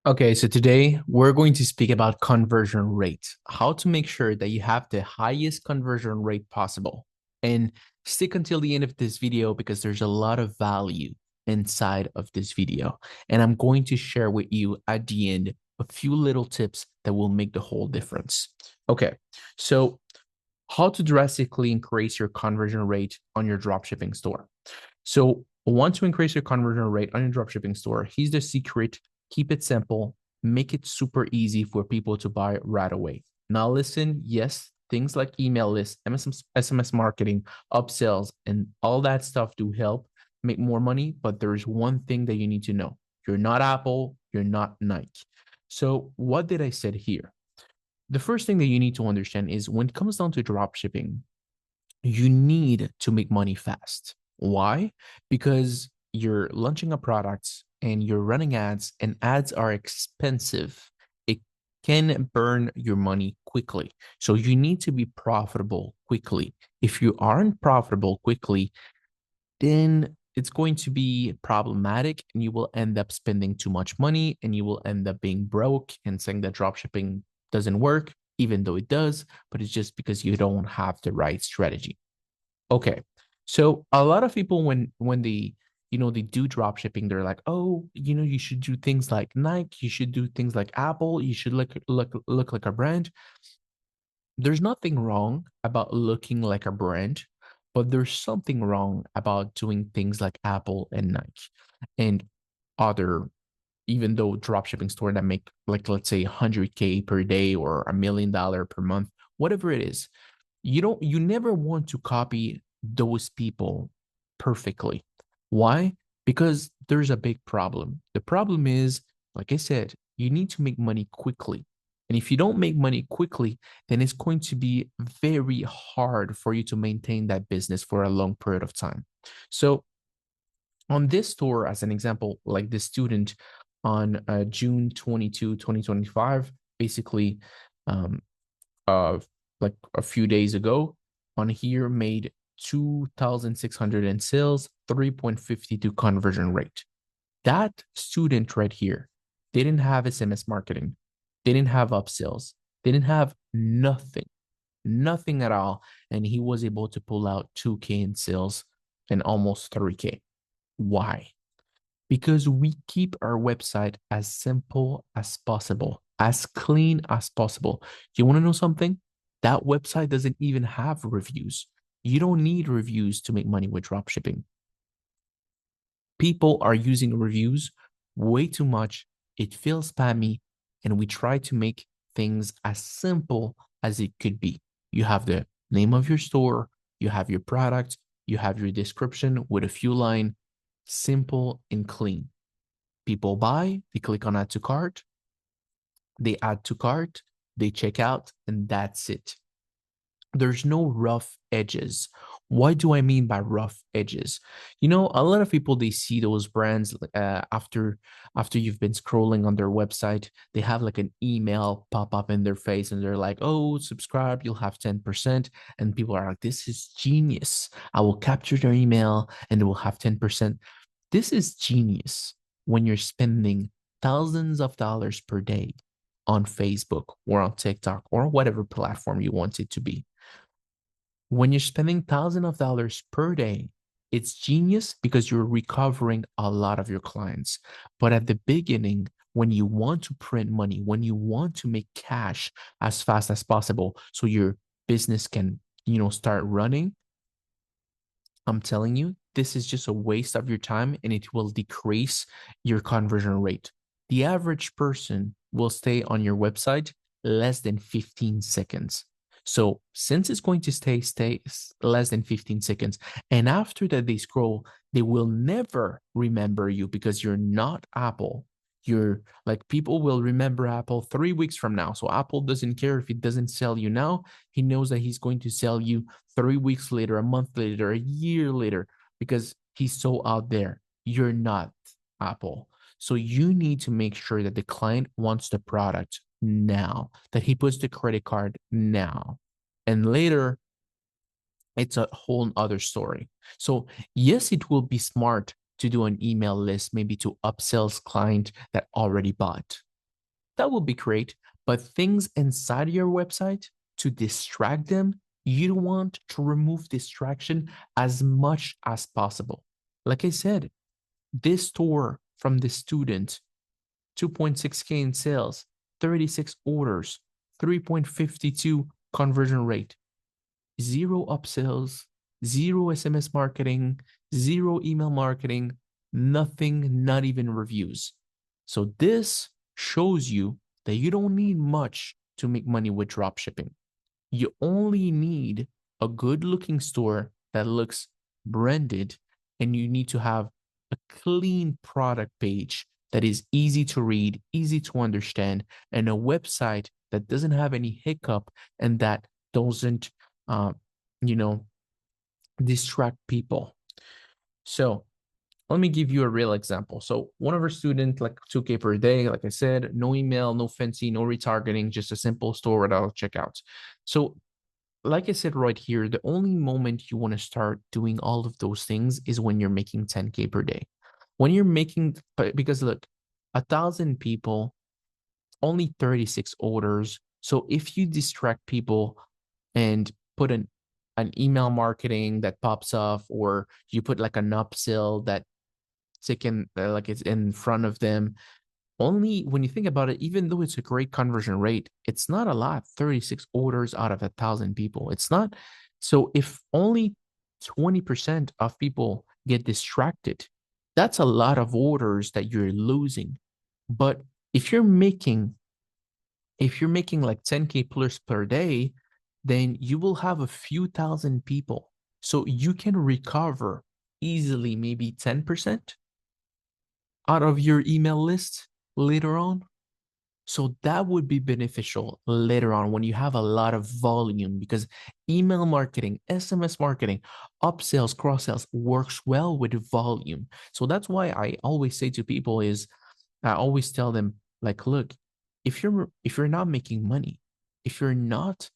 Okay, so today we're going to speak about conversion rate, how to make sure that you have the highest conversion rate possible. And stick until the end of this video because there's a lot of value inside of this video. And I'm going to share with you at the end a few little tips that will make the whole difference. Okay, so how to drastically increase your conversion rate on your dropshipping store. So, want to increase your conversion rate on your dropshipping store? Here's the secret: keep it simple, make it super easy for people to buy right away. Now, listen, yes, things like email lists, SMS marketing, upsells, and all that stuff do help make more money. But there's one thing that you need to know: you're not Apple, you're not Nike. So, what did I said here? The first thing that you need to understand is when it comes down to drop shipping, you need to make money fast. Why? Because you're launching a product and you're running ads, and ads are expensive. It can burn your money quickly. So you need to be profitable quickly. If you aren't profitable quickly, then it's going to be problematic and you will end up spending too much money and you will end up being broke and saying that dropshipping doesn't work, even though it does, but it's just because you don't have the right strategy. Okay. So a lot of people when they do drop shipping, they're like, oh, you should do things like Nike, you should do things like Apple, you should look like a brand. There's nothing wrong about looking like a brand, but there's something wrong about doing things like Apple and Nike and other, even though drop shipping store that make like let's say 100K per day or $1 million per month, whatever it is. You never want to copy those people perfectly. Why? Because there's a big problem. The problem is, like I said, you need to make money quickly. And if you don't make money quickly, then it's going to be very hard for you to maintain that business for a long period of time. So, on this store, as an example, like this student on June 22, 2025, basically, um, uh like a few days ago on here made 2,600 in sales, 3.52 conversion rate. That student right here didn't have SMS marketing, didn't have upsells, didn't have nothing at all. And he was able to pull out 2K in sales and almost 3K. Why? Because we keep our website as simple as possible, as clean as possible. You want to know something? That website doesn't even have reviews. You don't need reviews to make money with dropshipping. People are using reviews way too much. It feels spammy, and we try to make things as simple as it could be. You have the name of your store, you have your product, you have your description with a few lines, simple and clean. People buy, they click on add to cart, they add to cart, they check out, and that's it. There's no rough edges. What do I mean by rough edges? A lot of people they see those brands after you've been scrolling on their website, they have like an email pop up in their face, and they're like, "Oh, subscribe, you'll have 10%." And people are like, "This is genius. I will capture their email and it will have 10%." This is genius when you're spending thousands of dollars per day on Facebook or on TikTok or whatever platform you want it to be. When you're spending thousands of dollars per day, it's genius because you're recovering a lot of your clients. But at the beginning, when you want to print money, when you want to make cash as fast as possible so your business can, start running, I'm telling you, this is just a waste of your time and it will decrease your conversion rate. The average person will stay on your website less than 15 seconds. So since it's going to stay less than 15 seconds, and after that they scroll, they will never remember you because you're not Apple. You're like people will remember Apple 3 weeks from now. So Apple doesn't care if it doesn't sell you now. He knows that he's going to sell you 3 weeks later, a month later, a year later, because he's so out there. You're not Apple. So you need to make sure that the client wants the product now, that he puts the credit card now. And later, it's a whole other story. So, yes, it will be smart to do an email list, maybe to upsells client that already bought. That would be great. But things inside your website to distract them, you want to remove distraction as much as possible. Like I said, this store from the student, 2.6K in sales, 36 orders, 3.52 conversion rate, zero upsells, zero SMS marketing, zero email marketing, nothing, not even reviews. So this shows you that you don't need much to make money with dropshipping. You only need a good looking store that looks branded, and you need to have a clean product page that is easy to read, easy to understand, and a website that doesn't have any hiccup and that doesn't, uh, you know, distract people. So let me give you a real example. So one of our students, like 2K per day, like I said, no email, no fancy, no retargeting, just a simple store without checkouts. So like I said right here, the only moment you want to start doing all of those things is when you're making 10K per day. When you're making, because look, 1,000 people, only 36 orders. So if you distract people and put an email marketing that pops off, or you put like an upsell that taken like it's in front of them, only when you think about it, even though it's a great conversion rate, it's not a lot. 36 orders out of 1,000 people. It's not. So if only 20% of people get distracted, that's a lot of orders that you're losing. But if you're making like 10K plus per day, then you will have a few thousand people. So you can recover easily maybe 10% out of your email list later on. So that would be beneficial later on when you have a lot of volume, because email marketing, SMS marketing, upsells, cross sells works well with volume. So that's why I always say to people is I always tell them, like, look, if you're not making money, if you're not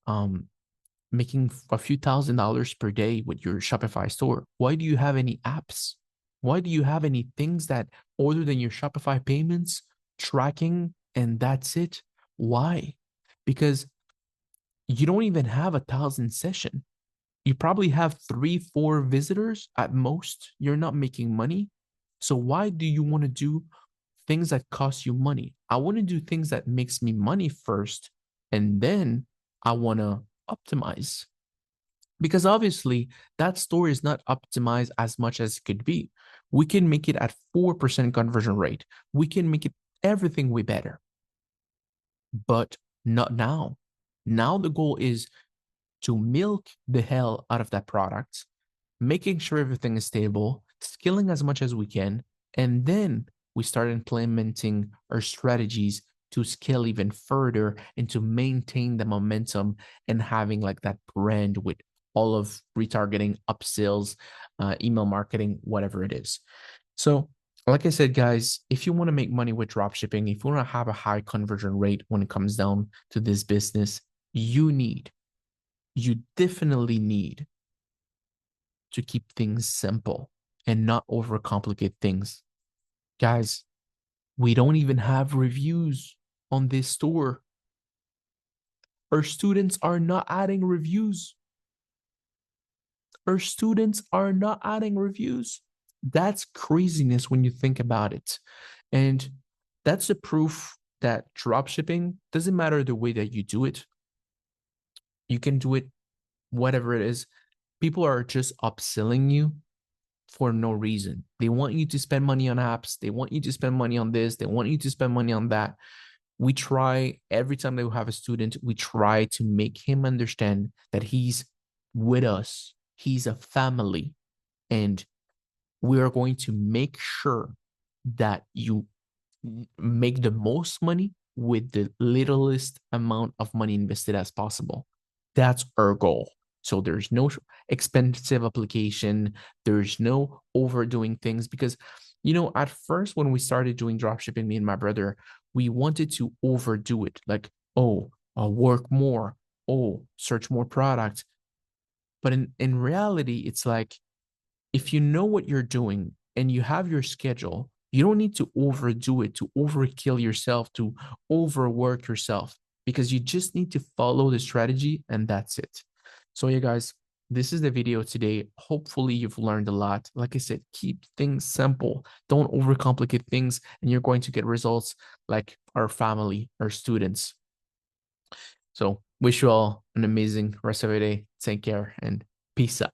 um making a few $1,000s per day with your Shopify store, why do you have any apps? Why do you have any things that, other than your Shopify payments, tracking, and that's it? Why? Because you don't even have 1,000 session. You probably have 3, 4 visitors at most. You're not making money. So why do you want to do things that cost you money? I want to do things that makes me money first, and then I want to optimize, because obviously that store is not optimized as much as it could be. We can make it at 4% conversion rate. We can make it everything way better, but not now. Now the goal is to milk the hell out of that product, making sure everything is stable, scaling as much as we can, and then we start implementing our strategies to scale even further and to maintain the momentum and having like that brand with all of retargeting, upsells, email marketing, whatever it is. So, like I said, guys, if you want to make money with dropshipping, if you want to have a high conversion rate when it comes down to this business, you definitely need to keep things simple and not overcomplicate things. Guys, we don't even have reviews on this store. Our students are not adding reviews. Our students are not adding reviews. That's craziness when you think about it. And that's the proof that dropshipping doesn't matter the way that you do it. You can do it whatever it is. People are just upselling you for no reason. They want you to spend money on apps. They want you to spend money on this. They want you to spend money on that. We try every time that we have a student, we try to make him understand that he's with us. He's a family, and we are going to make sure that you make the most money with the littlest amount of money invested as possible. That's our goal. So there's no expensive application. There's no overdoing things, because, at first when we started doing dropshipping, me and my brother, we wanted to overdo it. Like, oh, I'll work more. Oh, search more products. But in reality, it's like, if you know what you're doing and you have your schedule, You don't need to overdo it, to overkill yourself, to overwork yourself, because you just need to follow the strategy and that's it. So yeah, guys, this is the video today. Hopefully you've learned a lot. Like I said, keep things simple. Don't overcomplicate things and you're going to get results like our family, our students. So wish you all an amazing rest of your day. Take care and peace out.